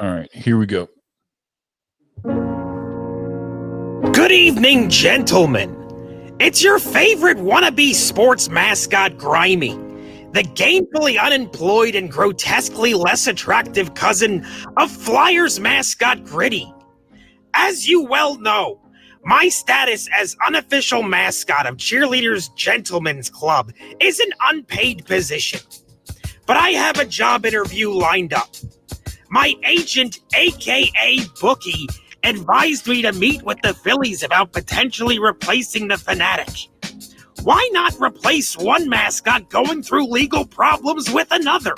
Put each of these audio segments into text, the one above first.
All right, here we go. Good evening, gentlemen. It's your favorite wannabe sports mascot, Grimy, the gainfully unemployed and grotesquely less attractive cousin of Flyers mascot Gritty. As you well know, my status as unofficial mascot of Cheerleaders Gentlemen's Club is an unpaid position. But I have a job interview lined up. My agent, aka Bookie, advised me to meet with the Phillies about potentially replacing the Fanatic. Why not replace one mascot going through legal problems with another?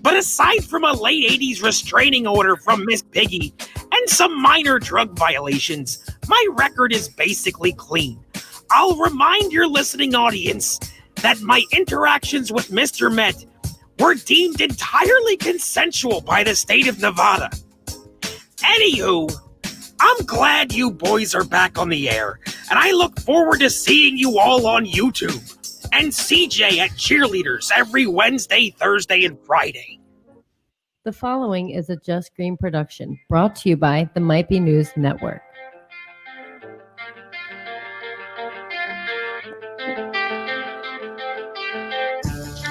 But aside from a late 80s restraining order from Miss Piggy and some minor drug violations, my record is basically clean. I'll remind your listening audience that my interactions with Mr. Met were deemed entirely consensual by the state of Nevada. Anywho, I'm glad you boys are back on the air, and I look forward to seeing you all on YouTube. And CJ at Cheerleaders every Wednesday, Thursday, and Friday. The following is a Just Green production, brought to you by the Might Be News Network.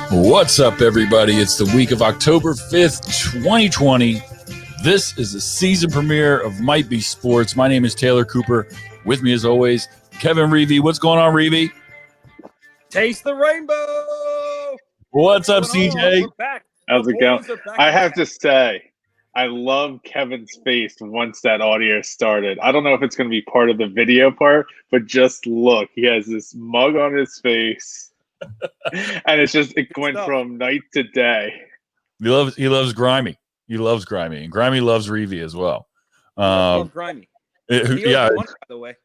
What's up, everybody? It's the week of October 5th, 2020. This is the season premiere of Might Be Sports. My name is Taylor Cooper. With me, as always, Kevin Reavy. What's going on, Reavy? Taste the rainbow. What's up, CJ? We're back. How's it going? I have to say, I love Kevin's face once that audio started. I don't know if it's going to be part of the video part, but just look. He has this mug on his face. And it went from night to day. He loves Grimy. He loves Grimy. And Grimy loves Reavy as well. Grimy. He owes me money, by the way.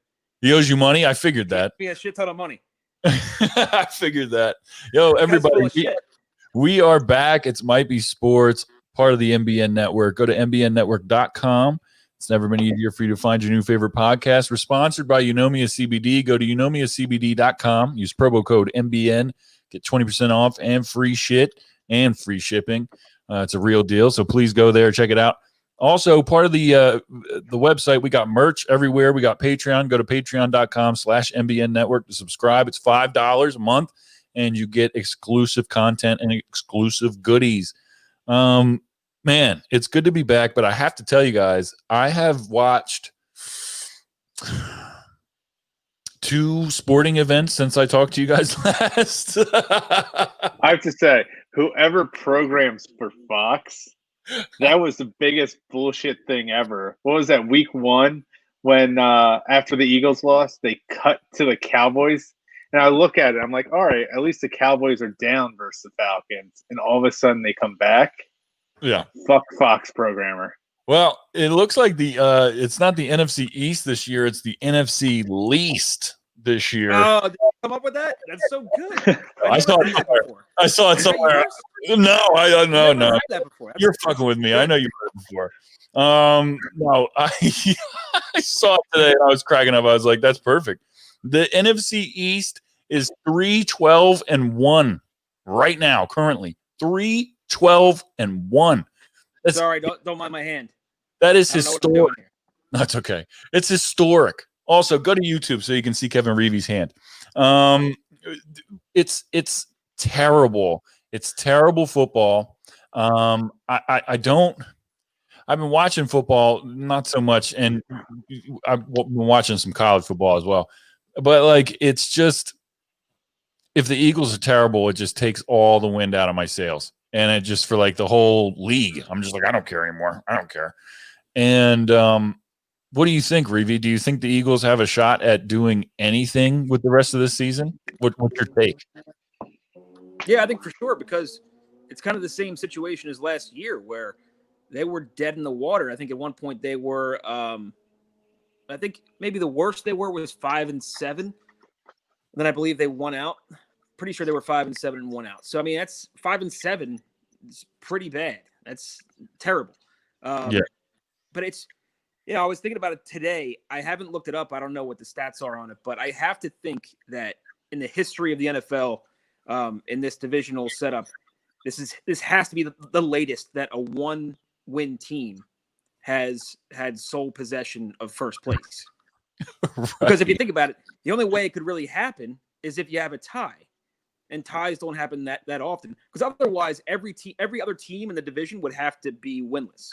He owes you money? I figured that. He owes me a shit ton of money. I figured that. Yo, everybody, we are back. It's Might Be Sports, part of the MBN Network. Go to mbnnetwork.com. It's never been easier for you to find your new favorite podcast. We're sponsored by Eunomia CBD. Go to eunomiacbd.com. Use promo code MBN. Get 20% off and free shit and free shipping. It's a real deal, so please go there. Check it out. Also, part of the website, we got merch everywhere. We got Patreon. Go to patreon.com/MBN Network to subscribe. It's $5 a month, and you get exclusive content and exclusive goodies. Man, it's good to be back, but I have to tell you guys, I have watched 2 sporting events since I talked to you guys last. I have to say, whoever programs for Fox, that was the biggest bullshit thing ever. What was that, week 1, when after the Eagles lost, they cut to the Cowboys? And I look at it, I'm like, all right, at least the Cowboys are down versus the Falcons. And all of a sudden they come back. Yeah. Fuck Fox programmer. Well, it looks like it's not the NFC East this year, it's the NFC LEAST this year. Oh, did you come up with that? That's so good. I saw it somewhere. No, I don't know. You're fucking with me. I know you've heard it before. No, I saw it today and I was cracking up. I was like, that's perfect. The NFC East is 3-12-1 right now, currently. 3-12-1. Sorry, don't mind my hand. That is historic. That's okay. It's historic. Also, go to YouTube so you can see Kevin Reavy's hand. It's terrible. It's terrible football. I've been watching football, not so much, and I've been watching some college football as well. But like, it's just, if the Eagles are terrible, it just takes all the wind out of my sails. And it just, for like the whole league, I'm just like, I don't care anymore. I don't care. And what do you think, Reavy? Do you think the Eagles have a shot at doing anything with the rest of this season? What's your take? Yeah, I think for sure, because it's kind of the same situation as last year where they were dead in the water. I think at one point they were, I think maybe the worst they were was 5-7. Then I believe they won out. Pretty sure they were 5-7 and 1 out. So I mean, that's 5-7. It's pretty bad. That's terrible. Yeah. But it's, I was thinking about it today. I haven't looked it up. I don't know what the stats are on it, but I have to think that in the history of the NFL, in this divisional setup, this has to be the latest that a 1-win team has had sole possession of first place. Right. Because if you think about it, the only way it could really happen is if you have a tie. And ties don't happen that often. Because otherwise, every other team in the division would have to be winless.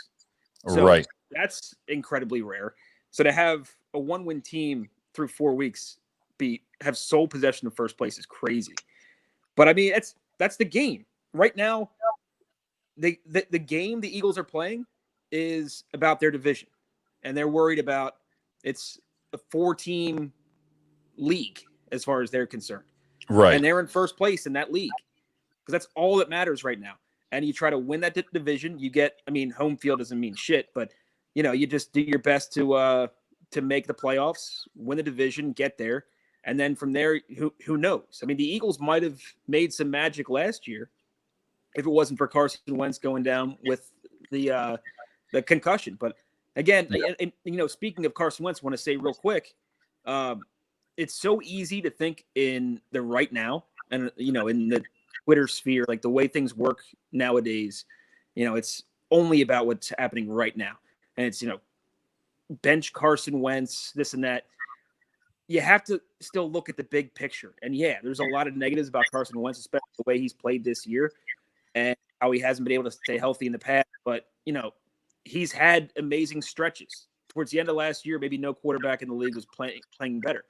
So Right. that's incredibly rare. So to have a 1-win team through 4 weeks have sole possession of first place is crazy. But I mean, that's the game. Right now, the game the Eagles are playing is about their division. And they're worried about it's a 4-team league as far as they're concerned. Right. And they're in first place in that league because that's all that matters right now. And you try to win that division. You get, I mean, home field doesn't mean shit, but you just do your best to make the playoffs, win the division, get there. And then from there, who knows? I mean, the Eagles might have made some magic last year if it wasn't for Carson Wentz going down with the concussion. But again, and speaking of Carson Wentz, I want to say real quick, it's so easy to think in the right now and, in the Twitter sphere, like the way things work nowadays, it's only about what's happening right now. And it's, bench Carson Wentz, this and that. You have to still look at the big picture. And yeah, there's a lot of negatives about Carson Wentz, especially the way he's played this year and how he hasn't been able to stay healthy in the past. But, he's had amazing stretches. Towards the end of last year, maybe no quarterback in the league was playing better.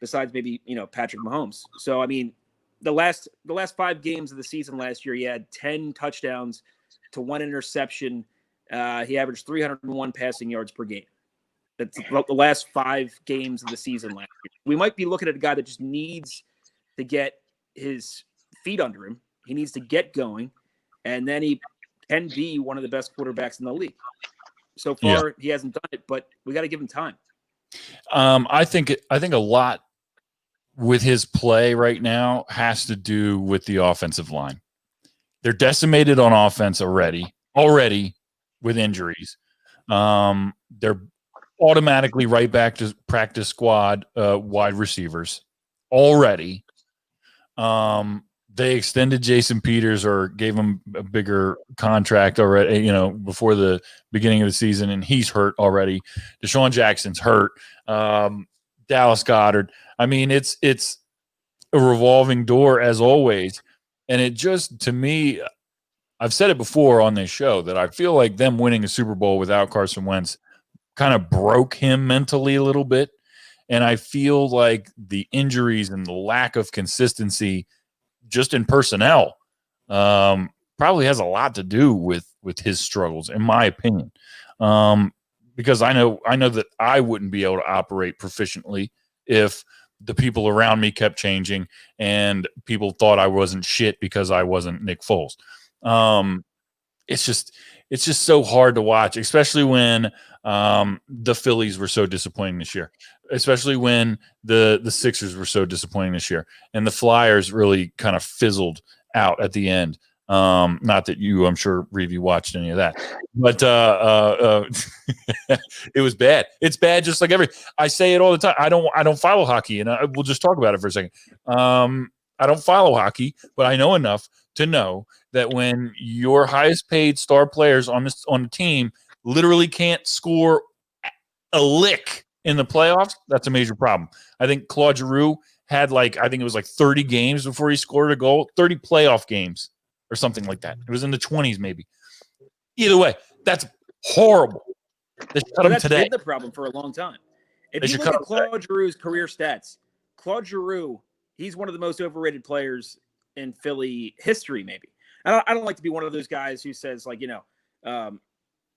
Besides maybe, Patrick Mahomes. So, I mean, the last 5 games of the season last year, he had 10 touchdowns to 1 interception. He averaged 301 passing yards per game. That's the last 5 games of the season last year. We might be looking at a guy that just needs to get his feet under him. He needs to get going, and then he can be one of the best quarterbacks in the league. So far, He hasn't done it, but we got to give him time. I think a lot with his play right now has to do with the offensive line. They're decimated on offense already with injuries. They're automatically right back to practice squad wide receivers already. They extended Jason Peters or gave him a bigger contract already, before the beginning of the season, and he's hurt already. Deshaun Jackson's hurt. Dallas Goedert. I mean, it's a revolving door as always. And it just, to me, I've said it before on this show that I feel like them winning a Super Bowl without Carson Wentz kind of broke him mentally a little bit. And I feel like the injuries and the lack of consistency just in personnel probably has a lot to do with his struggles, in my opinion. Because I know that I wouldn't be able to operate proficiently if the people around me kept changing and people thought I wasn't shit because I wasn't Nick Foles. It's just so hard to watch, especially when the Phillies were so disappointing this year, especially when the Sixers were so disappointing this year, and the Flyers really kind of fizzled out at the end. Not that I'm sure Reavy watched any of that, but it was bad. It's bad, just like I say it all the time. I don't follow hockey, and we'll just talk about it for a second. I don't follow hockey, but I know enough to know that when your highest paid star players on the team literally can't score a lick in the playoffs, that's a major problem. I think Claude Giroux had 30 games before he scored a goal, 30 playoff games or something like that. It was in the 20s maybe. Either way, that's horrible. They cut him today. That's been the problem for a long time. If you look at Claude Giroux's career stats, Claude Giroux, he's one of the most overrated players in Philly history, maybe. I don't like to be one of those guys who says,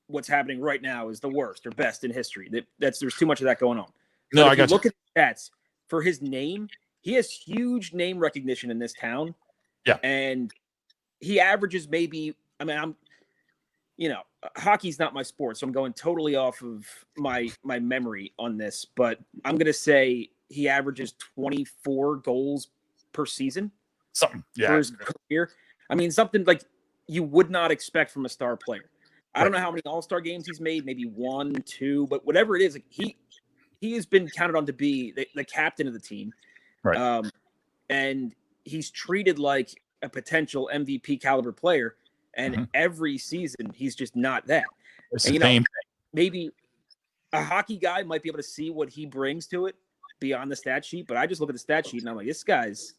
what's happening right now is the worst or best in history. There's too much of that going on. No, I got you. Look at the stats for his name. He has huge name recognition in this town. Yeah. And he averages hockey's not my sport, so I'm going totally off of my memory on this, but I'm going to say he averages 24 goals per season. Something. Yeah. For his career. I mean, something like you would not expect from a star player. I don't know how many all-star games he's made, maybe 1, 2, but whatever it is, he has been counted on to be the captain of the team. Right. And he's treated like a potential MVP caliber player. And every season, he's just not that. It's the same thing. maybe a hockey guy might be able to see what he brings to it beyond the stat sheet. But I just look at the stat sheet and I'm like, this guy's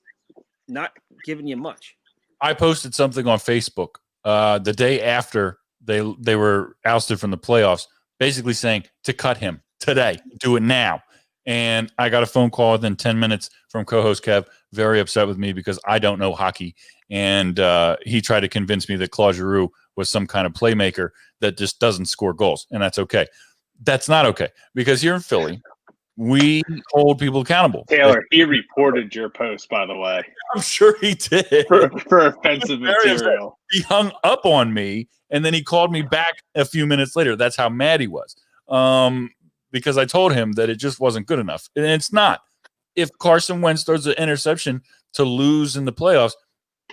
not giving you much. I posted something on Facebook the day after they were ousted from the playoffs, basically saying to cut him today, do it now. And I got a phone call within 10 minutes from co-host Kev, very upset with me because I don't know hockey. And he tried to convince me that Claude Giroux was some kind of playmaker that just doesn't score goals. And that's okay. That's not okay. Because here in Philly, we hold people accountable. Taylor, he reported your post, by the way. I'm sure he did. For offensive material. He hung up on me, and then he called me back a few minutes later. That's how mad he was. Because I told him that it just wasn't good enough. And it's not. If Carson Wentz throws an interception to lose in the playoffs,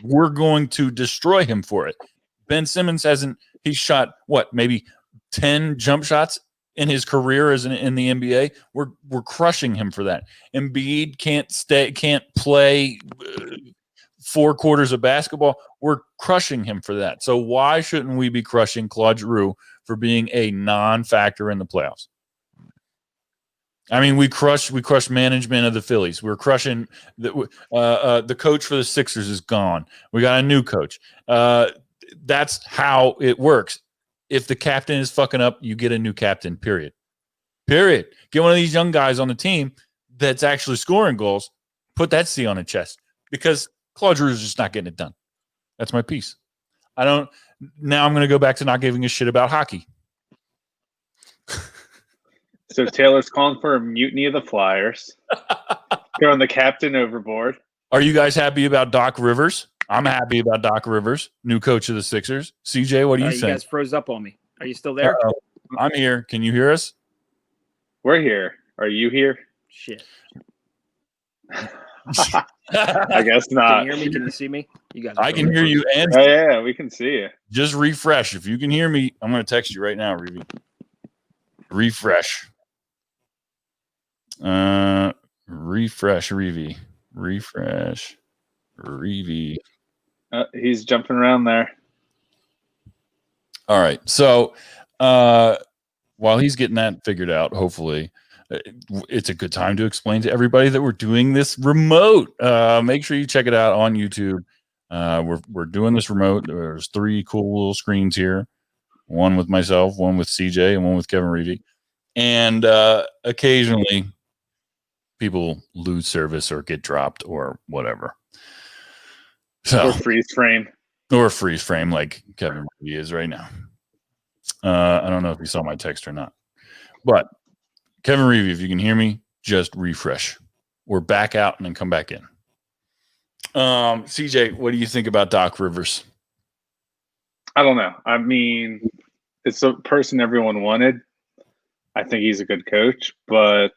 we're going to destroy him for it. Ben Simmons he's shot, maybe 10 jump shots in his career in the NBA. We're crushing him for that. Embiid can't play 4 quarters of basketball. We're crushing him for that. So why shouldn't we be crushing Claude Giroux for being a non-factor in the playoffs? I mean, we crushed management of the Phillies. We're crushing the coach for the Sixers is gone. We got a new coach. That's how it works. If the captain is fucking up, you get a new captain, period. Get one of these young guys on the team that's actually scoring goals. Put that C on the chest because Claude Giroux is just not getting it done. That's my piece. Now I'm going to go back to not giving a shit about hockey. So Taylor's calling for a mutiny of the Flyers. Throwing the captain overboard. Are you guys happy about Doc Rivers? I'm happy about Doc Rivers, new coach of the Sixers. CJ, what do you think? You guys froze up on me. Are you still there? Uh-oh. I'm here. Can you hear us? We're here. Are you here? Shit. I guess not. Can you hear me? Can you see me? You guys. I can hear you. And yeah, we can see you. Just refresh. If you can hear me, I'm going to text you right now, Reavy. Refresh. Refresh, Reavy. Refresh, Reavy. He's jumping around there. All right. So while he's getting that figured out, hopefully, it's a good time to explain to everybody that we're doing this remote. Make sure you check it out on YouTube. We're doing this remote. There's 3 cool little screens here. One with myself, one with CJ, and one with Kevin Reavy. And occasionally people lose service or get dropped or whatever. So or freeze frame like Kevin Reavy is right now. I don't know if you saw my text or not, but Kevin Reavy, if you can hear me, just refresh or back out and then come back in. CJ, what do you think about Doc Rivers? I don't know. I mean, it's the person everyone wanted. I think he's a good coach, but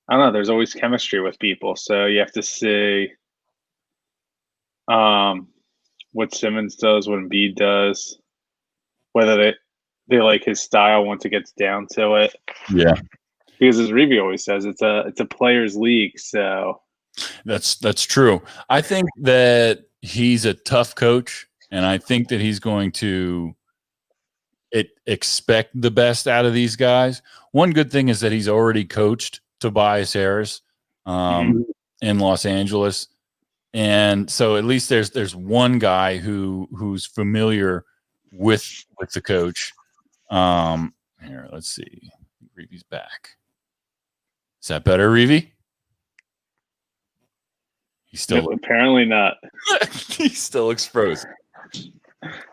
I don't know. There's always chemistry with people, so you have to see what Simmons does, what Embiid does, whether they like his style once it gets down to it. Yeah, because as Reavy always says, it's a players' league. So that's true. I think that he's a tough coach, and I think that he's going to expect the best out of these guys. One good thing is that he's already coached Tobias Harris in Los Angeles, and so at least there's one guy who's familiar with the coach. Here, let's see. Reavy's back. Is that better, Reavy? He's still apparently not. He's still exposed.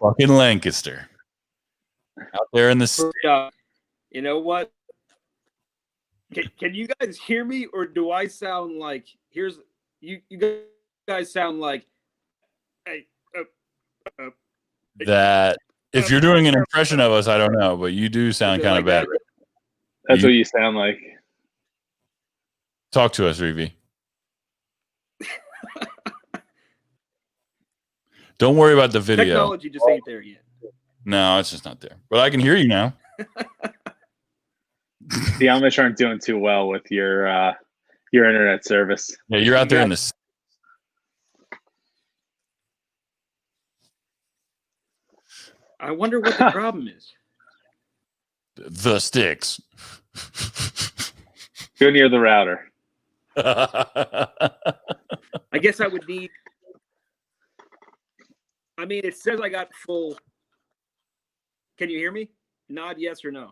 Fucking Lancaster. Out there in the you know what? Can you guys hear me, or do I sound like you guys sound like that? If you're doing an impression of us, I don't know, but you do sound kind of bad. That's what you sound like. Talk to us, Reavy. Don't worry about the video. Technology just ain't there yet. No, it's just not there. But I can hear you now. The Amish aren't doing too well with your internet service. Yeah, you're out there in this. I wonder what the problem is. The sticks. Go near the router. I guess I would need. I mean, it says I got full. Can you hear me? Nod yes or no.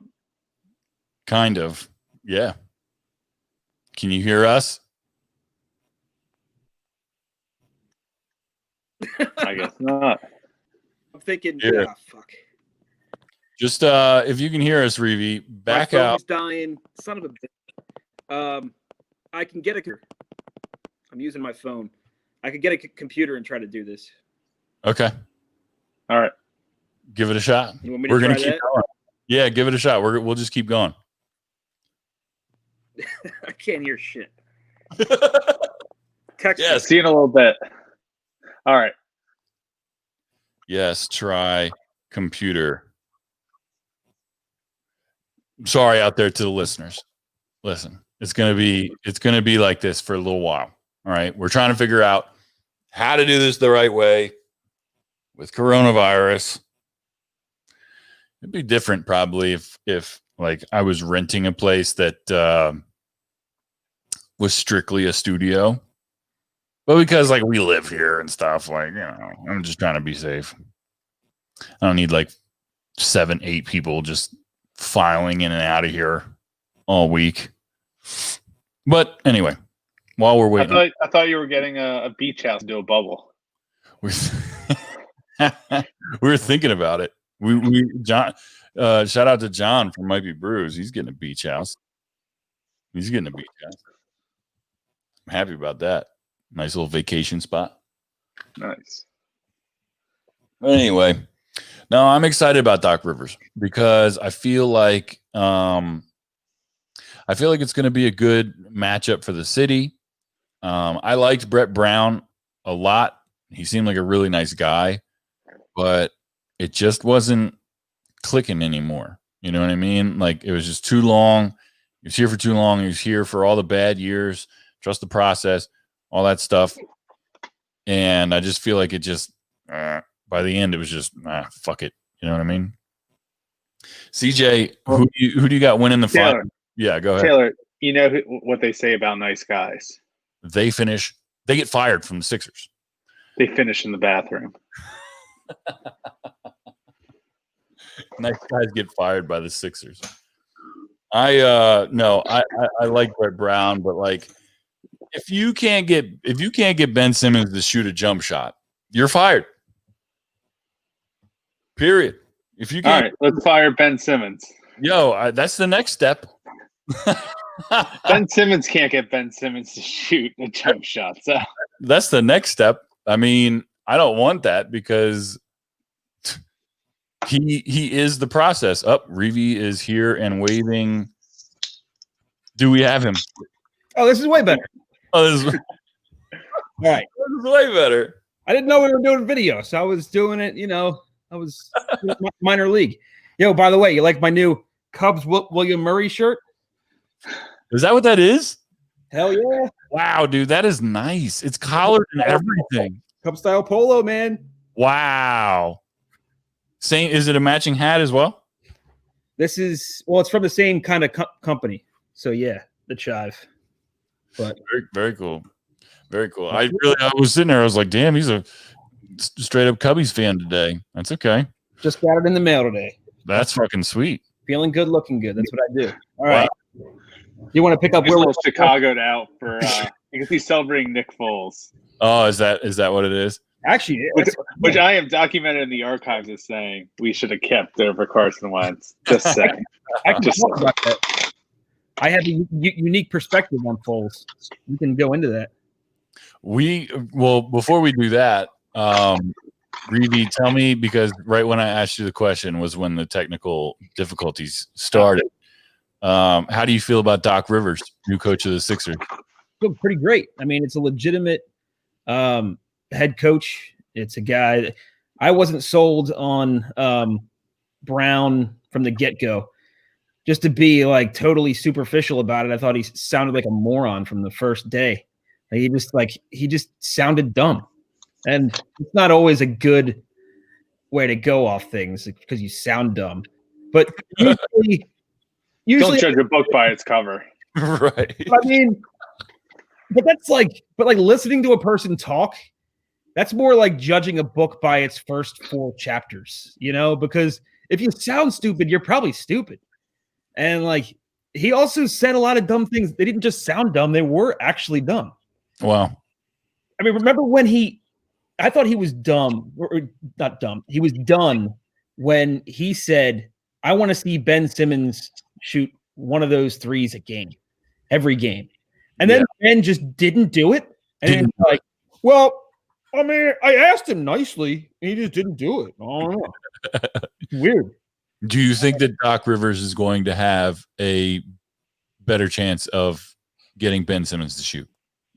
Kind of. Yeah. Can you hear us? I guess not. I'm thinking, Yeah. fuck. Just if you can hear us, Reavy, back My out. phone's dying. Son of a bitch. I can get a. I'm using my phone. I could get a computer and try to do this. Okay. All right. Give it a shot. You want me to We're gonna try keep that? going. Yeah, give it a shot. We'll just keep going. I can't hear shit. Text Yes. See you in a little bit. All right. Yes, try computer. Sorry out there to the listeners. Listen, it's gonna be like this for a little while. All right. We're trying to figure out how to do this the right way with coronavirus. It'd be different probably if like I was renting a place that was strictly a studio. But because like we live here and stuff, like, I'm just trying to be safe. I don't need like 7-8 people just filing in and out of here all week. But anyway, while we're waiting, I thought you were getting a beach house to do a bubble. we were thinking about it. John, shout out to John from Might Be Brews. He's getting a beach house. I'm happy about that. Nice little vacation spot. Nice. Anyway, no, I'm excited about Doc Rivers because I feel like it's going to be a good matchup for the city. I liked Brett Brown a lot. He seemed like a really nice guy, but it just wasn't clicking anymore. You know what I mean? Like it was just too long. He was here for too long. He was here for all the bad years. Trust the process, all that stuff. And I just feel like it just, by the end, it was just, fuck it. You know what I mean? CJ, who do you got winning the final? Yeah, go ahead. Taylor, you know what they say about nice guys? They get fired from the Sixers. They finish in the bathroom. Nice guys get fired by the Sixers. I like Brett Brown, but like if you can't get Ben Simmons to shoot a jump shot, you're fired. Period. If you can't, all right, let's fire Ben Simmons. That's the next step. Ben Simmons can't get Ben Simmons to shoot a jump shot. So that's the next step. I mean, I don't want that because he is the process. Reavy is here and waving. Do we have him? Oh, this is way better. Oh, this is All right. This is way better. I didn't know we were doing video, so I was doing it, I was minor league. Yo, by the way, you like my new Cubs William Murray shirt? Is that what that is? Hell yeah. Wow, dude, that is nice. It's collared and everything. Cub style polo, man. Wow. Is it a matching hat as well? This is, it's from the same kind of company. So yeah, the Chive. But very, very cool. Very cool. I was sitting there. I was like, damn, he's a straight up Cubbies fan today. That's okay. Just got it in the mail today. That's fucking sweet. Feeling good, looking good. That's what I do. All right. Wow. You want to pick up where we're Chicago'd out for because he's celebrating Nick Foles. Oh, is that what it is? Actually, which I am documented in the archives as saying we should have kept over Carson Wentz. Just saying. I can talk about that. I have a unique perspective on Foles. We can go into that. Before we do that, Reavy, tell me, because right when I asked you the question was when the technical difficulties started. How do you feel about Doc Rivers, new coach of the Sixers? I feel pretty great. I mean, it's a legitimate head coach. It's a guy that I wasn't sold on Brown from the get-go. Just to be like totally superficial about it, I thought he sounded like a moron from the first day. He just sounded dumb. And it's not always a good way to go off things because you sound dumb. But usually Usually, don't judge a book by its cover. Right. I mean, but listening to a person talk, that's more like judging a book by its first 4 chapters, because if you sound stupid, you're probably stupid. And like, he also said a lot of dumb things. They didn't just sound dumb. They were actually dumb. Wow. I mean, remember when I thought he was dumb, or not dumb. He was done when he said, I want to see Ben Simmons shoot one of those threes every game. And then Ben just didn't do it. And it's like, well, I mean, I asked him nicely. He just didn't do it. I don't know. It's weird. Do you think that Doc Rivers is going to have a better chance of getting Ben Simmons to shoot?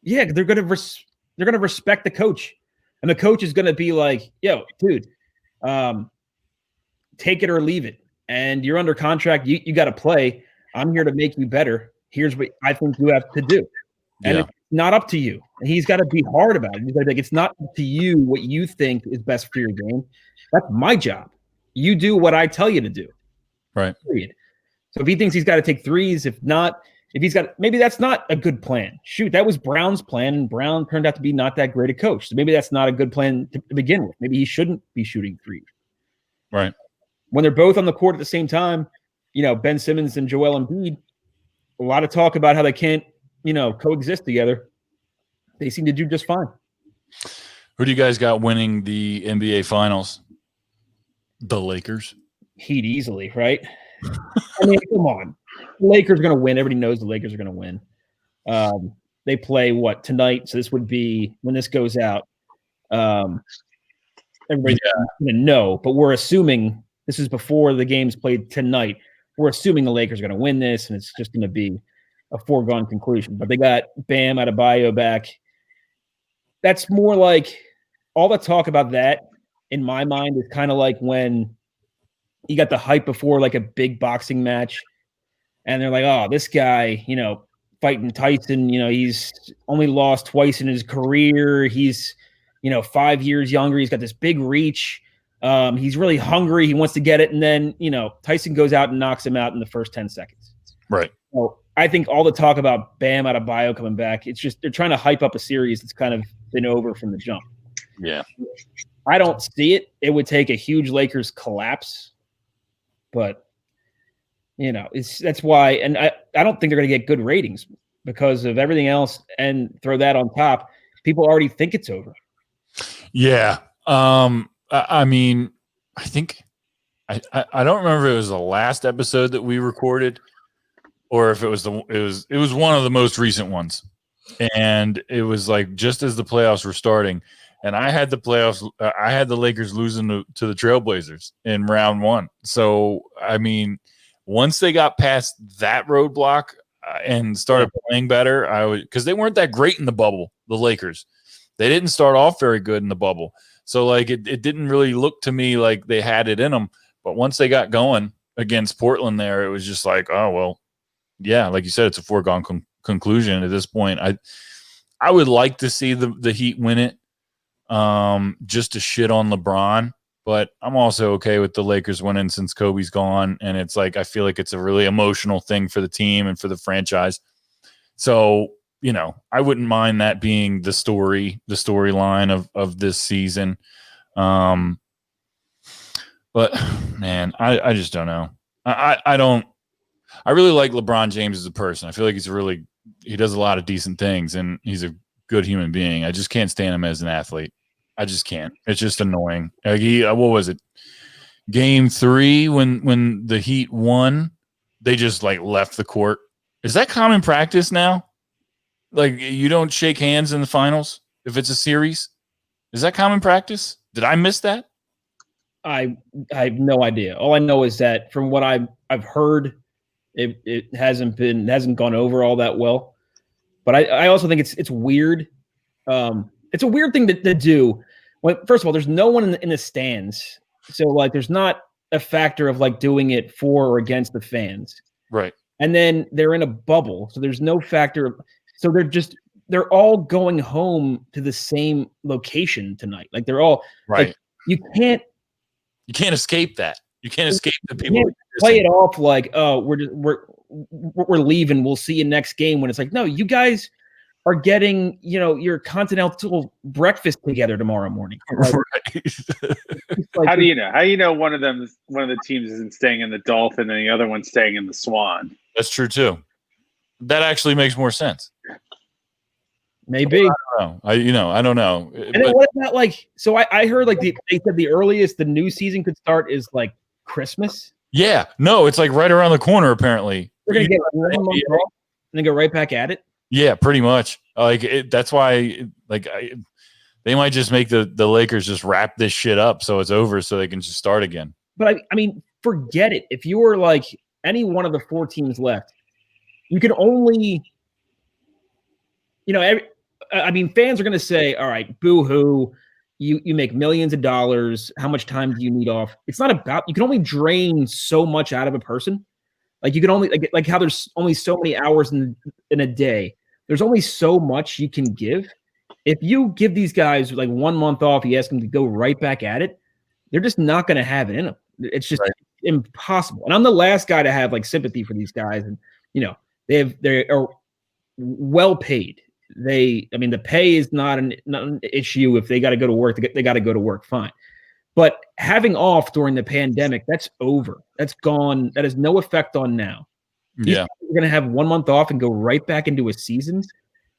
Yeah, they're going to respect the coach. And the coach is going to be like, yo, dude, take it or leave it. And you're under contract. You got to play. I'm here to make you better. Here's what I think you have to do. And it's not up to you. And he's got to be hard about it. He's like, it's not up to you what you think is best for your game. That's my job. You do what I tell you to do. Right. Period. So if he thinks he's got to take threes, maybe that's not a good plan. Shoot, that was Brown's plan, and Brown turned out to be not that great a coach. So maybe that's not a good plan to begin with. Maybe he shouldn't be shooting threes. Right. When they're both on the court at the same time, Ben Simmons and Joel Embiid, a lot of talk about how they can't, coexist together. They seem to do just fine. Who do you guys got winning the NBA Finals? The Lakers. Heat easily, right? I mean, come on. The Lakers are going to win. Everybody knows the Lakers are going to win. They play tonight? So this would be when this goes out. Everybody's going to know, but we're assuming this is before the game's played tonight. We're assuming the Lakers are going to win this, and it's just going to be a foregone conclusion. But they got Bam Adebayo back. That's more like all the talk about that in my mind is kind of like when you got the hype before like a big boxing match, and they're like, oh, this guy, fighting Tyson, he's only lost twice in his career. He's, 5 years younger. He's got this big reach. He's really hungry. He wants to get it. And then, Tyson goes out and knocks him out in the first 10 seconds. Right. So I think all the talk about Bam Adebayo coming back, it's just they're trying to hype up a series that's kind of been over from the jump. Yeah. I don't see it. It would take a huge Lakers collapse. But, that's why. And I don't think they're going to get good ratings because of everything else. And throw that on top. People already think it's over. Yeah. I mean, I think I don't remember if it was the last episode that we recorded or if it was one of the most recent ones. And it was like just as the playoffs were starting, and I had the Lakers losing to the Trailblazers in round 1. So, I mean, once they got past that roadblock and started playing better, because they weren't that great in the bubble, the Lakers. They didn't start off very good in the bubble. So, like, it didn't really look to me like they had it in them. But once they got going against Portland there, it was just like, oh, well, yeah, like you said, it's a foregone conclusion at this point. I would like to see the Heat win it just to shit on LeBron. But I'm also okay with the Lakers winning since Kobe's gone. And it's like I feel like it's a really emotional thing for the team and for the franchise. So, I wouldn't mind that being the storyline of this season. But man, I just don't know. I really like LeBron James as a person. I feel like he does a lot of decent things and he's a good human being. I just can't stand him as an athlete. I just can't. It's just annoying. Like what was it? Game 3 when the Heat won, they just like left the court. Is that common practice now? Like you don't shake hands in the finals if it's a series? Is that common practice? Did I miss that? I have no idea. All I know is that from what I've heard, it hasn't gone over all that well. But I also think it's weird. It's a weird thing to do. Well, first of all, there's no one in the stands, so like there's not a factor of like doing it for or against the fans, right? And then they're in a bubble, so there's no factor. So they're all going home to the same location tonight. Like they're all right. Like, you can't escape that. You can't escape the people. Play it off like, oh, we're leaving. We'll see you next game. When it's like, no, you guys are getting, your continental breakfast together tomorrow morning. Like, Right. like, How do you know? How do you know one of the teams isn't staying in the Dolphin and the other one's staying in the Swan? That's true too. That actually makes more sense. maybe. I don't know. And then what about so I heard they said the earliest the new season could start is like Christmas. Yeah, no, it's like right around the corner. Apparently, We're gonna get 1 month off and then go right back at it. Yeah, pretty much. That's why they might just make the Lakers just wrap this shit up so it's over so they can just start again. But I mean, forget it. If you were like any one of the 4 teams left, you can only, fans are going to say, all right, boo-hoo, you make millions of dollars. How much time do you need off? It's not about, you can only drain so much out of a person. Like you can only, like how there's only so many hours in a day. There's only so much you can give. If you give these guys like 1 month off, you ask them to go right back at it, they're just not going to have it in them. It's just impossible. And I'm the last guy to have sympathy for these guys. And, they are well paid. The pay is not an issue. If they got to go to work, they got to go to work. Fine. But having off during the pandemic, that's over. That's gone. That has no effect on now. We're going to have 1 month off and go right back into a season.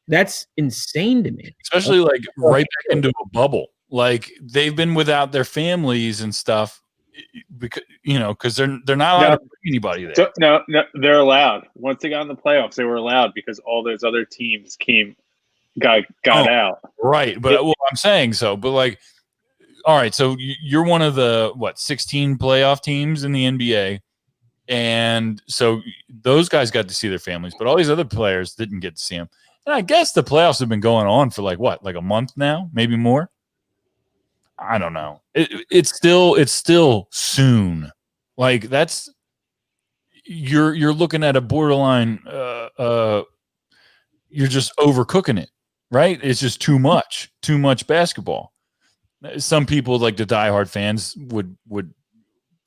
That's insane to me. Especially right back into a bubble. Like they've been without their families and stuff because they're not allowed to bring anybody there. So, no, they're allowed. Once they got in the playoffs, they were allowed because all those other teams got out. Right. But I'm saying so. But all right, so you're one of the 16 playoff teams in the NBA. And so those guys got to see their families, but all these other players didn't get to see them. And I guess the playoffs have been going on for a month now, maybe more. I don't know. It's still soon. That's you're looking at a borderline. You're just overcooking it, right? It's just too much basketball. Some people, like the diehard fans, would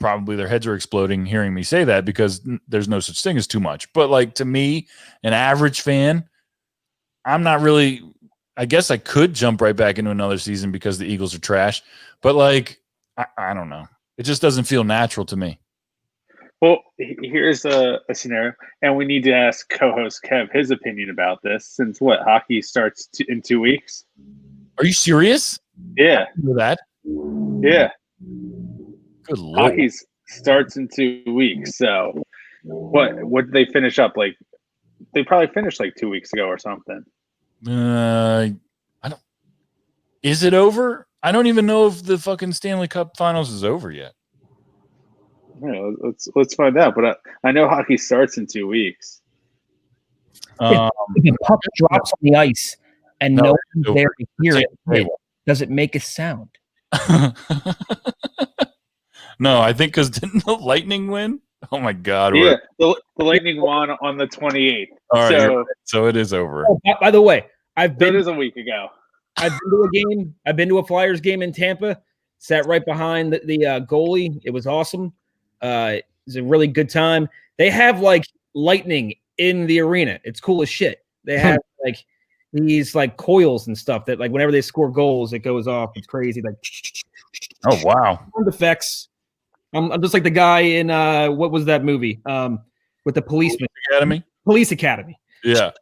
probably their heads are exploding hearing me say that because there's no such thing as too much. But to me, an average fan, I'm not really. I guess I could jump right back into another season because the Eagles are trash. But I don't know. It just doesn't feel natural to me. Well, here's a scenario, and we need to ask co-host Kev his opinion about this. Since hockey starts in 2 weeks. Are you serious? Yeah. For that? Yeah. Good Lord. Hockey starts in 2 weeks. So what did they finish up? They probably finished 2 weeks ago or something. I don't. Is it over? I don't even know if the fucking Stanley Cup Finals is over yet. Yeah, let's find out. But I know hockey starts in 2 weeks. If the puck drops on the ice and no one's there to hear it, does it make a sound? No, I think because didn't the Lightning win? Oh my God! Yeah, the Lightning won on the 28th. All right, so it is over. Oh, by the way, it is a week ago. I've been to a game. I've been to a Flyers game in Tampa. Sat right behind the goalie. It was awesome. It was a really good time. They have lightning in the arena. It's cool as shit. They have these coils and stuff that whenever they score goals, it goes off. It's crazy. Oh wow! Sound effects. I'm just like the guy in what was that movie with the policeman? Police Academy. Yeah.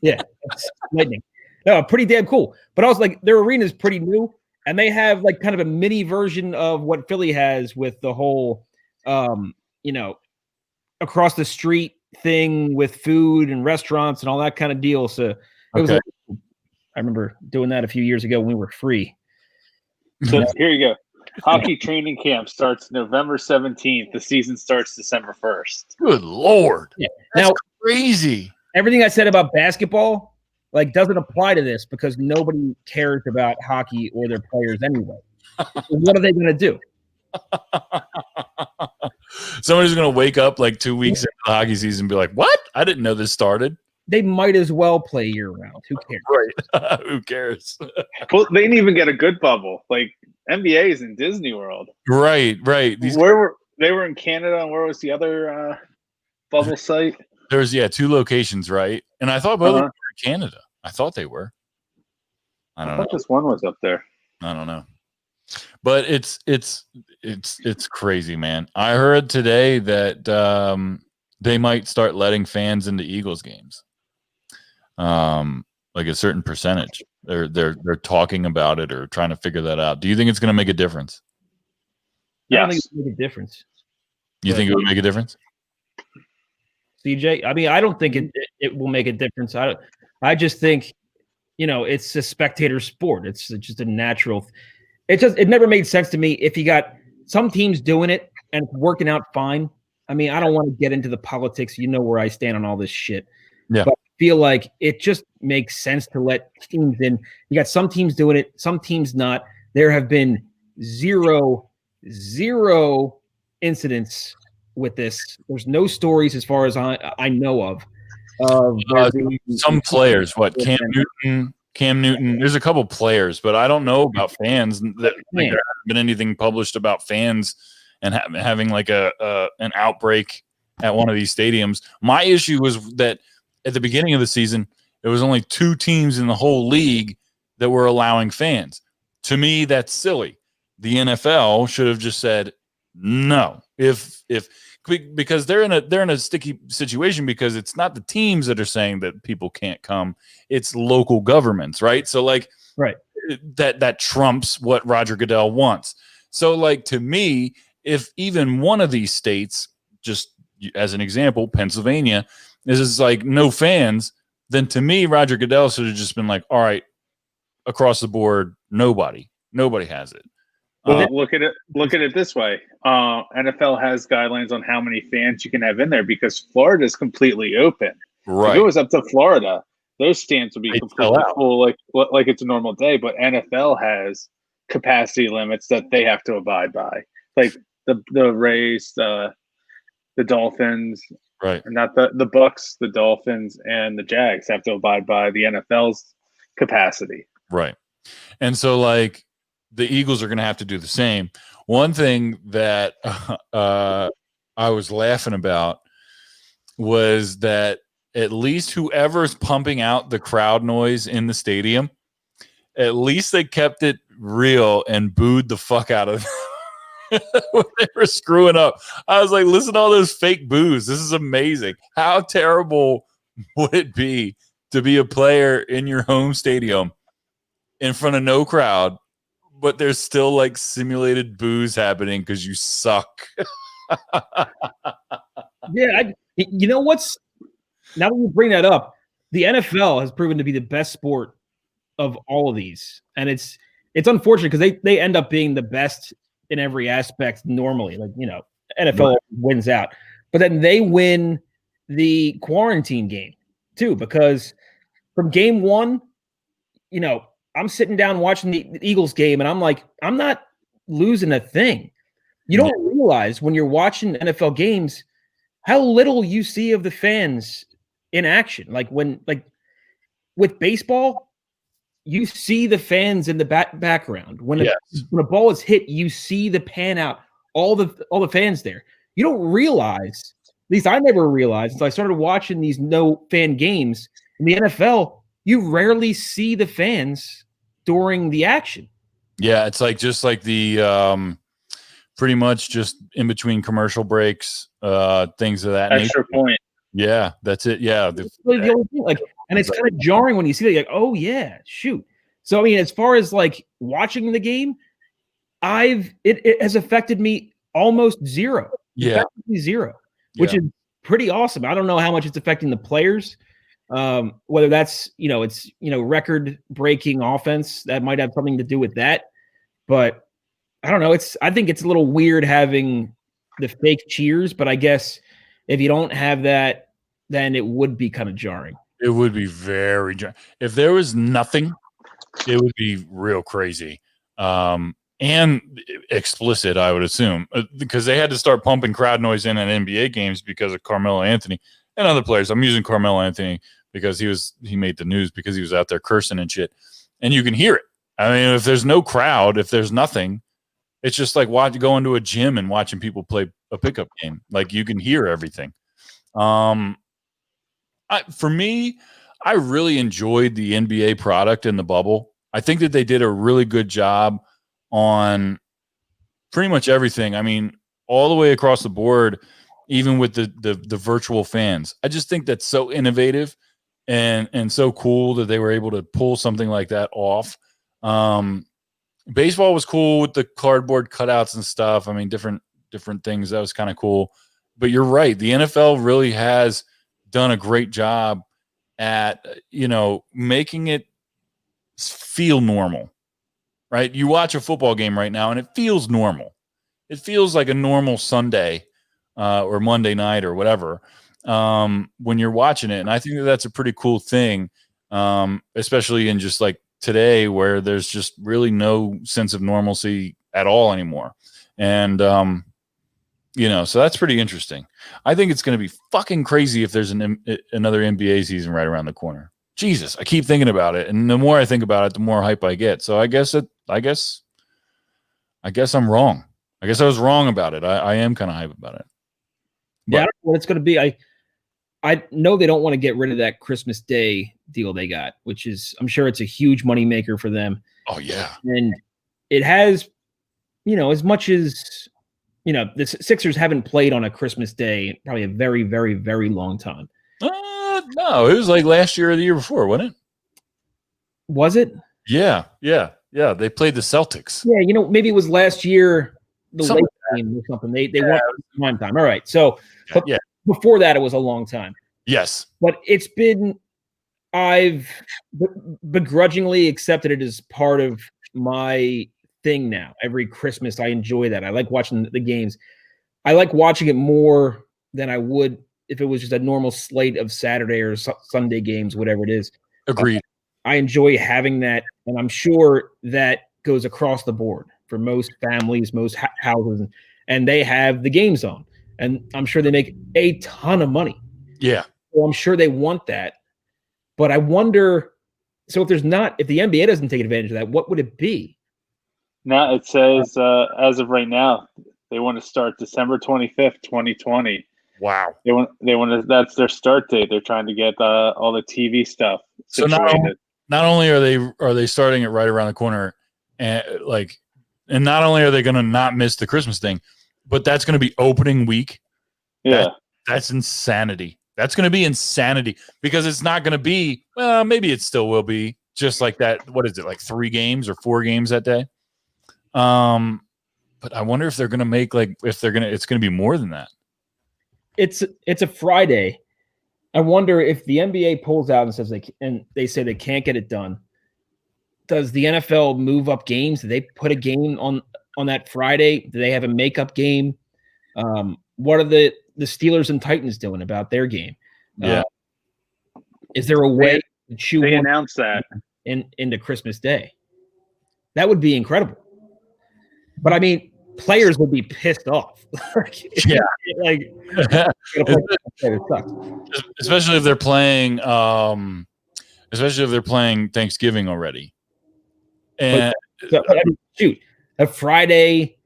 Yeah, it's lightning. No, pretty damn cool. But also their arena is pretty new, and they have kind of a mini version of what Philly has with the whole, across the street thing with food and restaurants and all that kind of deal. So it was. I remember doing that a few years ago when we were free. So here you go. Hockey training camp starts November 17th. The season starts December 1st. Good Lord. Yeah. That's now, crazy. Everything I said about basketball doesn't apply to this because nobody cares about hockey or their players anyway. So what are they going to do? Somebody's going to wake up 2 weeks into the hockey season and be like, what? I didn't know this started. They might as well play year round. Who cares? Right. Who cares? Well, they didn't even get a good bubble. NBA is in Disney World. Right. They They were in Canada, and where was the other bubble site? There's 2 locations, right? And I thought both were in Canada. I thought they were. I don't know. This one was up there. I don't know. But it's crazy, man. I heard today that they might start letting fans into Eagles games. Like a certain percentage. They're talking about it or trying to figure that out. Do you think it's going to make a difference? I don't think it would make a difference. You think it would make a difference? CJ? I mean, I don't think it will make a difference. I just think, it's a spectator sport. It's just a natural. It never made sense to me if you got some teams doing it and it's working out fine. I mean, I don't want to get into the politics. You know where I stand on all this shit. Yeah. But I feel like it just makes sense to let teams in. You got some teams doing it, some teams not. There have been zero incidents with this. There's no stories as far as I know of. Some players, Cam Newton. There's a couple players, but I don't know about fans. There hasn't been anything published about fans and having like an outbreak at one of these stadiums. My issue was that at the beginning of the season, there was only 2 teams in the whole league that were allowing fans. To me, that's silly. The NFL should have just said no. Because they're in a sticky situation because it's not the teams that are saying that people can't come, it's local governments, right? So right, that trumps what Roger Goodell wants. So to me, if even one of these states, just as an example, Pennsylvania, is like no fans, then to me Roger Goodell should have just been like, all right, across the board, nobody has it. Well, look at it this way. NFL has guidelines on how many fans you can have in there because Florida is completely open. Right. If it was up to Florida, those stands would be completely full, like it's a normal day. But NFL has capacity limits that they have to abide by, like the Rays, the Dolphins, right? Not the Bucks, the Dolphins, and the Jags have to abide by the NFL's capacity, right? And so the Eagles are going to have to do the same. One thing that I was laughing about was that at least whoever's pumping out the crowd noise in the stadium, at least they kept it real and booed the fuck out of them when they were screwing up. I was like, listen to all those fake boos. This is amazing. How terrible would it be to be a player in your home stadium in front of no crowd, but there's still simulated boos happening because you suck. Yeah, you know what's now that you bring that up, the NFL has proven to be the best sport of all of these, and it's unfortunate because they end up being the best in every aspect normally. NFL wins out, but then they win the quarantine game too because from game one, I'm sitting down watching the Eagles game, and I'm like, I'm not losing a thing. You don't realize when you're watching NFL games how little you see of the fans in action. With baseball, you see the fans in the background. When a ball is hit, you see the pan out, all the fans there. You don't realize, at least I never realized until I started watching these no fan games in the NFL. You rarely see the fans during the action. Yeah, it's just like the pretty much just in between commercial breaks, things of that extra nature. Point. Yeah, that's it. Yeah, that's really the only thing. And it's kind of jarring when you see that. You're like, oh yeah, shoot. So I mean, as far as watching the game, it has affected me almost zero. Yeah, zero, which is pretty awesome. I don't know how much it's affecting the players. Whether that's it's record breaking offense that might have something to do with that, but I don't know. I think it's a little weird having the fake cheers, but I guess if you don't have that, then it would be kind of jarring. It would be very jarring. If there was nothing, it would be real crazy. And explicit, I would assume, because they had to start pumping crowd noise in at NBA games because of Carmelo Anthony and other players. I'm using Carmelo Anthony because he made the news because he was out there cursing and shit, and you can hear it. I mean, if there's no crowd, if there's nothing, it's just like going to a gym and watching people play a pickup game. Like you can hear everything. For me, I really enjoyed the NBA product in the bubble. I think that they did a really good job on pretty much everything. I mean, all the way across the board, even with the virtual fans. I just think that's so innovative and so cool that they were able to pull something like that off. Baseball was cool with the cardboard cutouts and stuff. I mean, different things. That was kind of cool. But you're right. The NFL really has done a great job at, making it feel normal, right? You watch a football game right now and it feels normal. It feels like a normal Sunday or Monday night or whatever when you're watching it. And I think that's a pretty cool thing, especially in just like today where there's just really no sense of normalcy at all anymore. And, so that's pretty interesting. I think it's going to be fucking crazy if there's another NBA season right around the corner. Jesus, I keep thinking about it. And the more I think about it, the more hype I get. So I guess I'm wrong. I guess I was wrong about it. I am kind of hype about it. But, yeah, I don't know what it's going to be. I know they don't want to get rid of that Christmas Day deal they got, which is, I'm sure it's a huge moneymaker for them. Oh, yeah. And it has, as much as, the Sixers haven't played on a Christmas Day in probably a very, very, very long time. No, it was like last year or the year before, wasn't it? Was it? Yeah. They played the Celtics. Yeah, maybe it was last year, the late game or something. They won prime time. All right. So before that, it was a long time. Yes. But it's been, I've begrudgingly accepted it as part of my thing now. Every Christmas, I enjoy that. I like watching the games. I like watching it more than I would if it was just a normal slate of Saturday or Sunday games, whatever it is. Agreed. I enjoy having that, and I'm sure that goes across the board for most families, most houses, and they have the games on. And I'm sure they make a ton of money. Yeah. So I'm sure they want that. But I wonder, so if the NBA doesn't take advantage of that, what would it be? Now it says, as of right now, they want to start December 25th, 2020. Wow. They want to, that's their start date. They're trying to get all the TV stuff situated. So not only are they starting it right around the corner, and not only are they going to not miss the Christmas thing, but that's going to be opening week. Yeah. That's insanity. That's going to be insanity because it's not going to be, well, maybe it still will be just like that. What is it? Like 3 games or 4 games that day? But I wonder if they're going to make it's going to be more than that. It's a Friday. I wonder if the NBA pulls out and says they say they can't get it done. Does the NFL move up games? Do they put a game on that Friday? Do they have a makeup game? What are the Steelers and Titans doing about their game? Yeah. Is there a way to chew They announced that into Christmas Day? That would be incredible. But I mean, players would be pissed off. Yeah. Especially if they're playing Thanksgiving already. And a Friday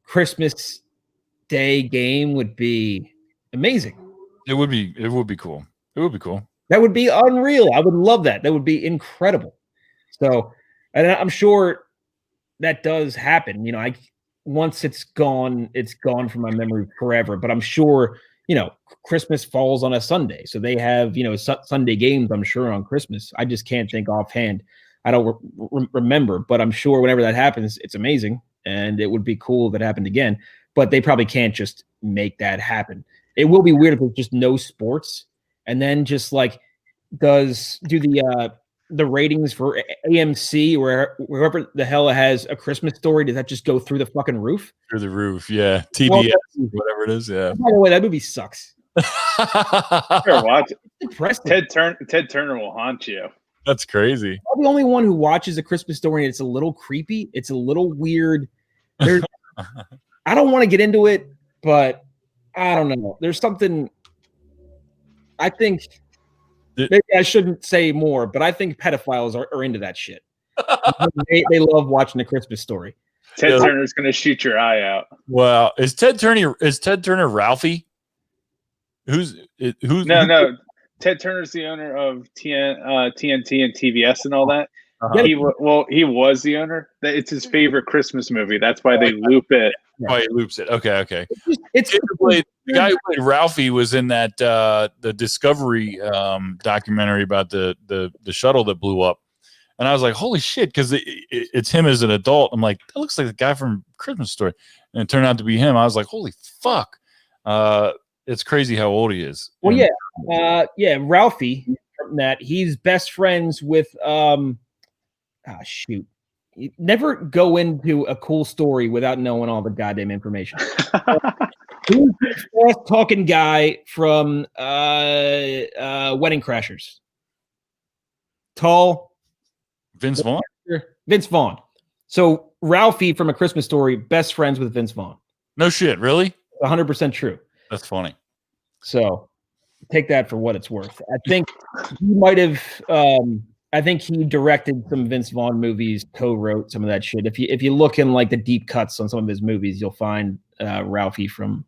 Christmas Day game would be amazing. It would be cool. It would be cool. That would be unreal. I would love that. That would be incredible. So, and I'm sure that does happen. Once it's gone from my memory forever. But I'm sure, Christmas falls on a Sunday. So they have, Sunday games, I'm sure, on Christmas. I just can't think offhand. I don't remember, but I'm sure whenever that happens, it's amazing. And it would be cool if it happened again. But they probably can't just make that happen. It will be weird if there's just no sports. And then just do the ratings for AMC or wherever the hell has A Christmas Story, does that just go through the fucking roof? Through the roof, yeah. TBS, whatever it is, yeah. By the way, that movie sucks. Sure, watch it. Depressing. Ted Turner will haunt you. That's crazy. I'm the only one who watches A Christmas Story, and it's a little creepy. It's a little weird. I don't want to get into it, but I don't know. There's something. I think. Maybe I shouldn't say more, but I think pedophiles are into that shit. they love watching A Christmas Story. Ted Turner's going to shoot your eye out. Well, is Ted Turner Ralphie? Who's No. Ted Turner's the owner of TNT and TBS and all that. Uh-huh. He was the owner. It's his favorite Christmas movie. That's why they loop it. Why he loops it? Okay. The guy who played Ralphie was in that the Discovery documentary about the shuttle that blew up, and I was like, holy shit, because it's him as an adult. I'm like, that looks like the guy from Christmas Story, and it turned out to be him. I was like, holy fuck. It's crazy how old he is. Well, Ralphie from that. He's best friends with shoot. You never go into a cool story without knowing all the goddamn information. Who's the fast talking guy from Wedding Crashers? Tall. Vince Vaughn. Vince Vaughn. So Ralphie from A Christmas Story, best friends with Vince Vaughn. No shit, really? 100% true. That's funny. So take that for what it's worth. I think he might have. I think he directed some Vince Vaughn movies, co-wrote some of that shit. If you look in like the deep cuts on some of his movies, you'll find Ralphie from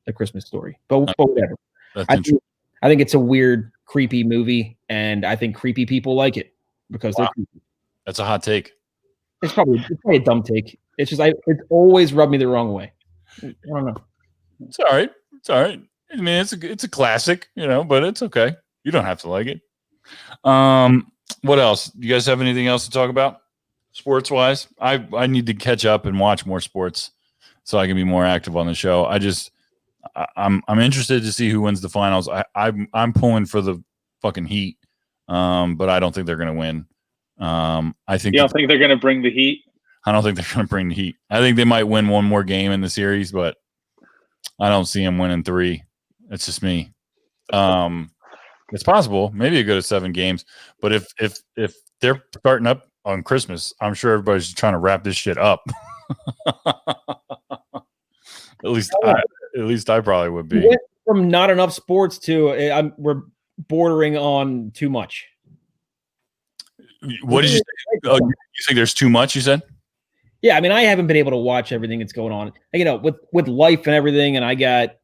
A Christmas Story. But whatever. I think it's a weird, creepy movie, and I think creepy people like it because they're creepy. That's a hot take. It's probably a dumb take. It's just it's always rubbed me the wrong way. I don't know. It's all right. I mean, it's a classic, but it's okay. You don't have to like it. What else? You guys have anything else to talk about sports wise? I need to catch up and watch more sports so I can be more active on the show. I'm interested to see who wins the finals. I'm pulling for the fucking Heat, but I don't think they're going to win. I think you don't think they're going to bring the Heat? I don't think they're going to bring the Heat. I think they might win one more game in the series, but I don't see them winning 3. It's just me. It's possible. Maybe they go to 7 games, but if they're starting up on Christmas, I'm sure everybody's trying to wrap this shit up. At least I probably would be. From not enough sports to we're bordering on too much. What did you say? Oh, you think there's too much? You said. Yeah, I mean, I haven't been able to watch everything that's going on. With life and everything, and I got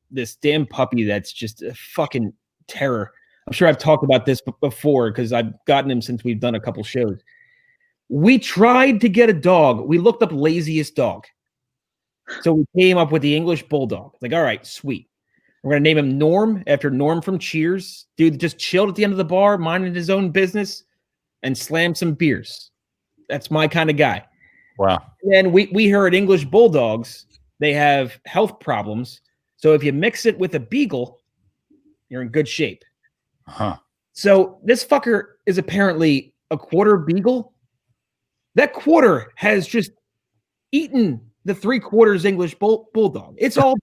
this damn puppy that's just a fucking terror. I'm sure I've talked about this before because I've gotten him since we've done a couple shows. We tried to get a dog. We looked up laziest dog. So we came up with the English Bulldog. Like, all right, sweet. We're going to name him Norm after Norm from Cheers. Dude just chilled at the end of the bar, minding his own business, and slammed some beers. That's my kind of guy. Wow. And then we heard English Bulldogs, they have health problems. So if you mix it with a beagle, you're in good shape. Huh. So this fucker is apparently a quarter beagle. That quarter has just eaten the 3/4 English bulldog. It's all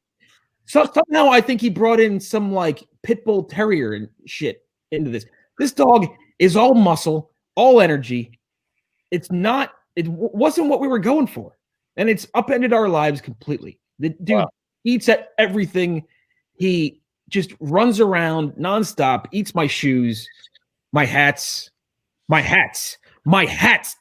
so somehow I think he brought in some like pit bull terrier and shit into this. This dog is all muscle, all energy. It wasn't what we were going for. And it's upended our lives completely. The dude eats at everything. He just runs around nonstop, eats my shoes, my hats. Wow. My hats.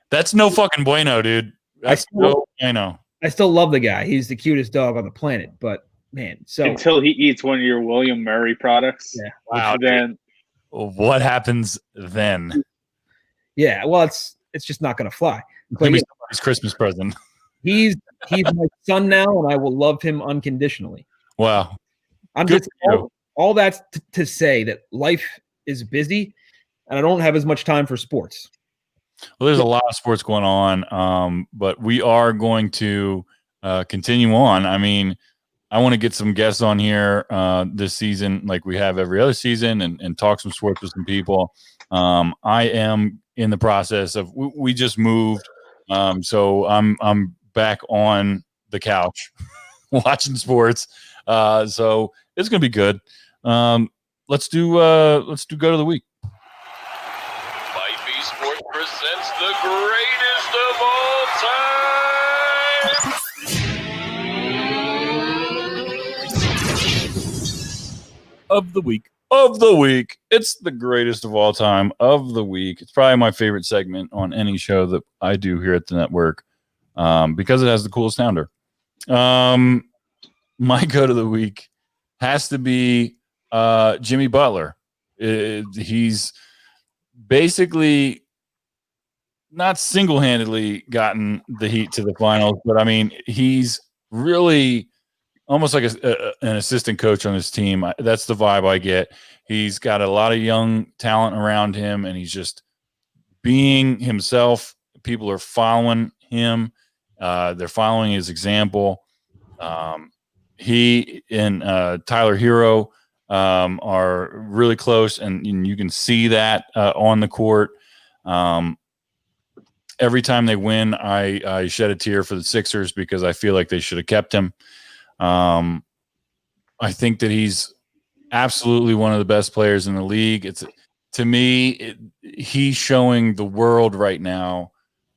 That's no fucking bueno, dude. That's no bueno. I still love the guy. He's the cutest dog on the planet. But man, until he eats one of your William Murray products. Yeah. Wow. Then what happens then? Yeah, well, it's just not going to fly. Maybe somebody's Christmas present. He's my son now, and I will love him unconditionally. Wow. I'm just all that's to say that life is busy, and I don't have as much time for sports. Well, there's a lot of sports going on, but we are going to continue on. I mean, I want to get some guests on here this season, like we have every other season, and talk some sports with some people. I am in the process of. We just moved, so I'm back on the couch watching sports. So it's gonna be good. Let's do go to the week. Might Be Sports presents the greatest of all time Of the week. of the week. It's the greatest of all time of the week. It's probably my favorite segment on any show that I do here at the network because it has the coolest sounder. My go to the week has to be Jimmy Butler. He's basically not single-handedly gotten the Heat to the finals, but I mean, he's really almost like an assistant coach on his team. That's the vibe I get. He's got a lot of young talent around him, and he's just being himself. People are following him. They're following his example. He and Tyler Hero are really close, and you can see that on the court. Every time they win, I shed a tear for the Sixers because I feel like they should have kept him. I think that he's absolutely one of the best players in the league. To me, he's showing the world right now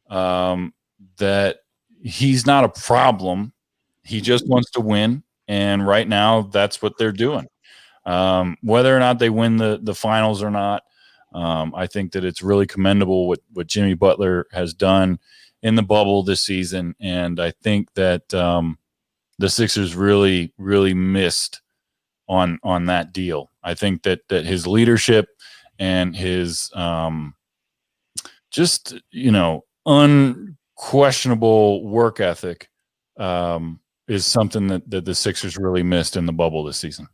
that he's not a problem. He just wants to win, and right now that's what they're doing. Whether or not they win the finals or not, I think that it's really commendable what Jimmy Butler has done in the bubble this season, and I think that the Sixers really, really missed on that deal. I think that his leadership and his just unquestionable work ethic is something that the Sixers really missed in the bubble this season.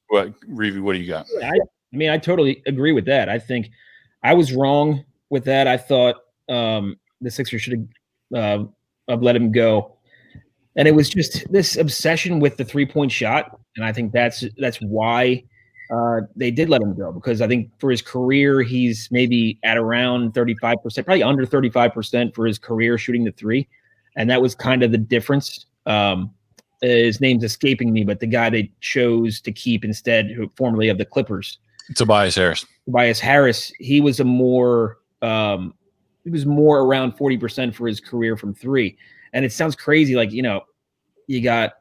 What, Reavy, what do you got? I totally agree with that. I think I was wrong with that. I thought the Sixers should have let him go. And it was just this obsession with the three-point shot. And I think that's why they did let him go, because I think for his career, he's maybe at around 35%, probably under 35% for his career shooting the three. And that was kind of the difference. His name's escaping me, but the guy they chose to keep instead, formerly of the Clippers. Tobias Harris. He was more around 40% for his career from three. And it sounds crazy. Like, you got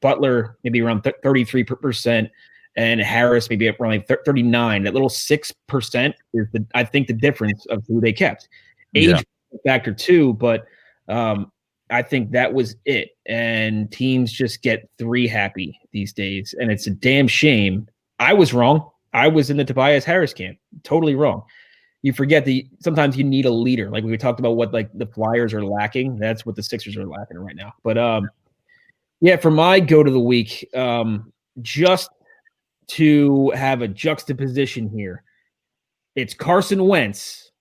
Butler maybe around 33% and Harris maybe around like 39. That little 6% is I think the difference of who they kept. Age factor too, but I think that was it. And teams just get three happy these days. And it's a damn shame. I was wrong. I was in the Tobias Harris camp. Totally wrong. You forget sometimes you need a leader. Like we talked about what like the Flyers are lacking. That's what the Sixers are lacking right now. But for my go to the week, just to have a juxtaposition here, it's Carson Wentz,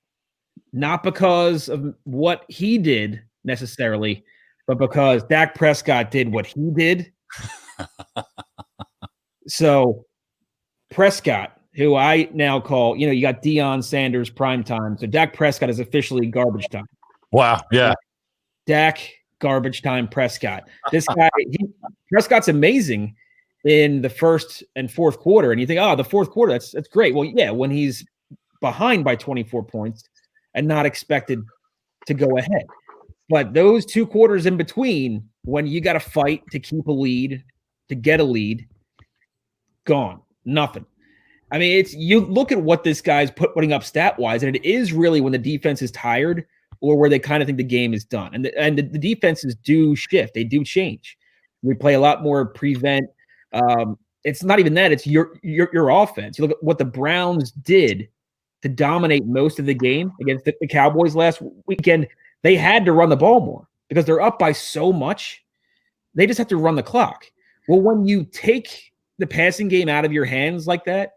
not because of what he did necessarily, but because Dak Prescott did what he did. So Prescott, who I now call, you got Deion Sanders prime time. So Dak Prescott is officially garbage time. Wow. Yeah. Dak garbage time Prescott. This guy, Prescott's amazing in the first and fourth quarter. And you think, the fourth quarter, that's great. Well, yeah, when he's behind by 24 points and not expected to go ahead. But those 2 quarters in between, when you got to fight to keep a lead, to get a lead, gone. Nothing. I mean, you look at what this guy's putting up stat-wise, and it is really when the defense is tired or where they kind of think the game is done. And the defenses do shift. They do change. We play a lot more prevent. It's not even that. It's your offense. You look at what the Browns did to dominate most of the game against the Cowboys last weekend. They had to run the ball more because they're up by so much. They just have to run the clock. Well, when you take the passing game out of your hands like that,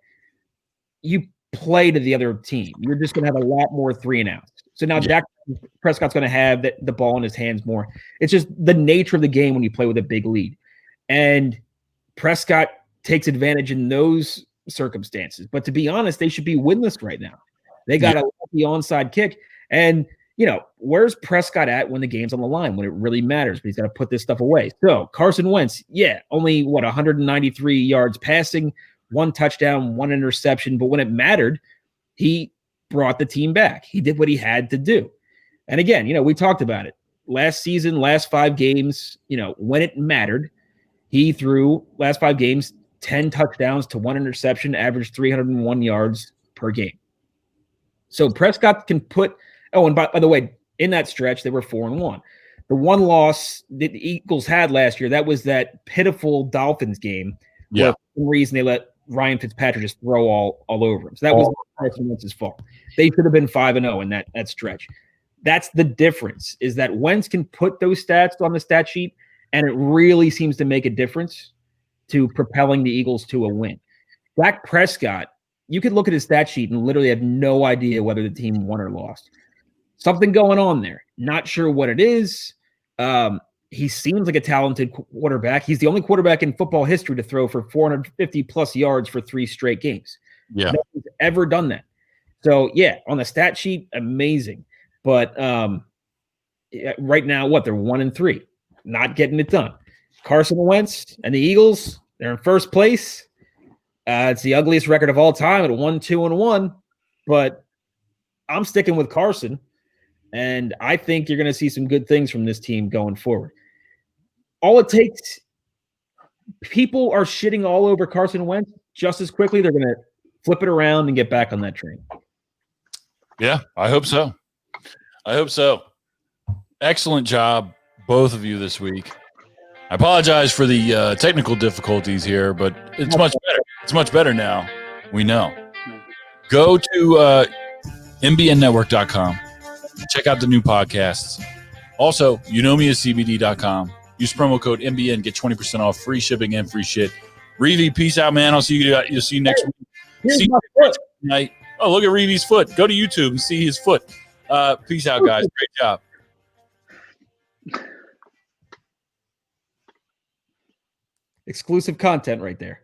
you play to the other team. You're just going to have a lot more 3 and outs. So now Dak Prescott's going to have the ball in his hands more. It's just the nature of the game when you play with a big lead. And Prescott takes advantage in those circumstances. But to be honest, they should be winless right now. They got a lucky onside kick. And, where's Prescott at when the game's on the line, when it really matters? But he's got to put this stuff away. So Carson Wentz, only 193 yards passing, 1 touchdown, 1 interception. But when it mattered, he brought the team back. He did what he had to do. And again, we talked about it. Last season, last 5 games, when it mattered, he threw last 5 games 10 touchdowns to 1 interception, averaged 301 yards per game. So Prescott can put – oh, and by the way, in that stretch, they were 4-1. The one loss that the Eagles had last year, that was that pitiful Dolphins game. Yeah. Where for some reason they let Ryan Fitzpatrick just throw all over him. So that was Carson Wentz's fault. They should have been 5-0 in that stretch. That's the difference, is that Wentz can put those stats on the stat sheet, and it really seems to make a difference to propelling the Eagles to a win. Dak Prescott, you could look at his stat sheet and literally have no idea whether the team won or lost. Something going on there. Not sure what it is. He seems like a talented quarterback. He's the only quarterback in football history to throw for 450-plus yards for 3 straight games. Yeah. No one's ever done that. So, yeah, on the stat sheet, amazing. But right now, they're 1-3. Not getting it done. Carson Wentz and the Eagles, they're in first place. It's the ugliest record of all time at 1-2-1. But I'm sticking with Carson, and I think you're going to see some good things from this team going forward. All it takes, people are shitting all over Carson Wentz just as quickly. They're going to flip it around and get back on that train. Yeah, I hope so. Excellent job, both of you, this week. I apologize for the technical difficulties here, but it's much better. It's much better now. We know. Go to mbnnetwork.com. Check out the new podcasts. Also, CBD.com. Use promo code MBN. Get 20% off, free shipping and free shit. Reavy, peace out, man. You'll see you next week. Here's my foot. Tonight. Oh, look at Reavy's foot. Go to YouTube and see his foot. Peace out, guys. Great job. Exclusive content right there.